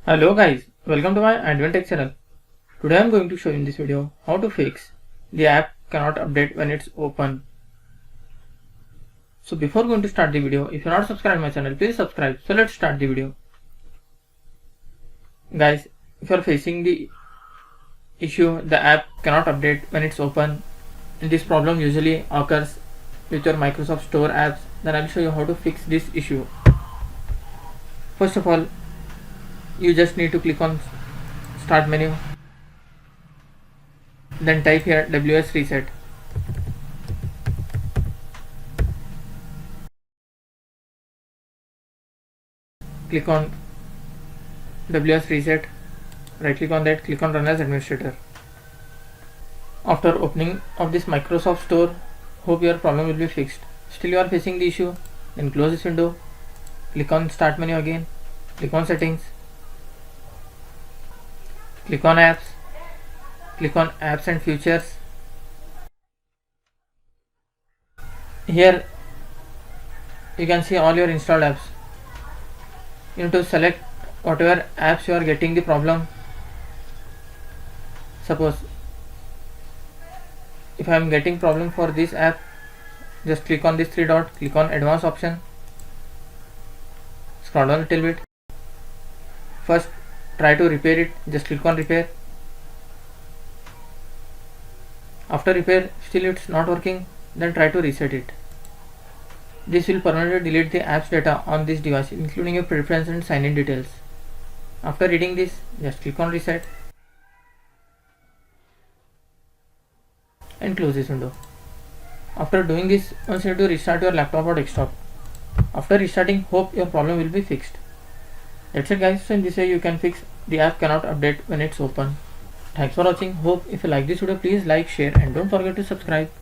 Hello guys, welcome to my AndWin Tech channel. Today I am going to show you in this video how to fix the app cannot update when it's open. So before going to start the video, if you are not subscribed to my channel, please subscribe. So let's start the video. Guys, if you are facing the issue the app cannot update when it's open, and this problem usually occurs with your Microsoft Store apps, then I will show you how to fix this issue. First of all, you just need to click on start menu, then type here WS reset. Click on WS reset, right click on that, click on run as administrator. After opening of this Microsoft Store, hope your problem will be fixed. Still you are facing the issue, then close this window, click on start menu again, click on settings, click on apps, click on apps and features. Here you can see all your installed apps. You need to select whatever apps you are getting the problem. Suppose if I am getting problem for this app, just click on this three dot, click on advanced option, scroll down a little bit. First try to repair it, just click on repair. After repair still it's not working, then try to reset it. This will permanently delete the app's data on this device, including your preference and sign-in details. After reading this, just click on reset and close this window. After doing this, once you need to restart your laptop or desktop. After restarting, hope your problem will be fixed. That's it guys. So in this way you can fix the app cannot update when it's open. Thanks for watching. Hope if you like this video, please like, share and don't forget to subscribe.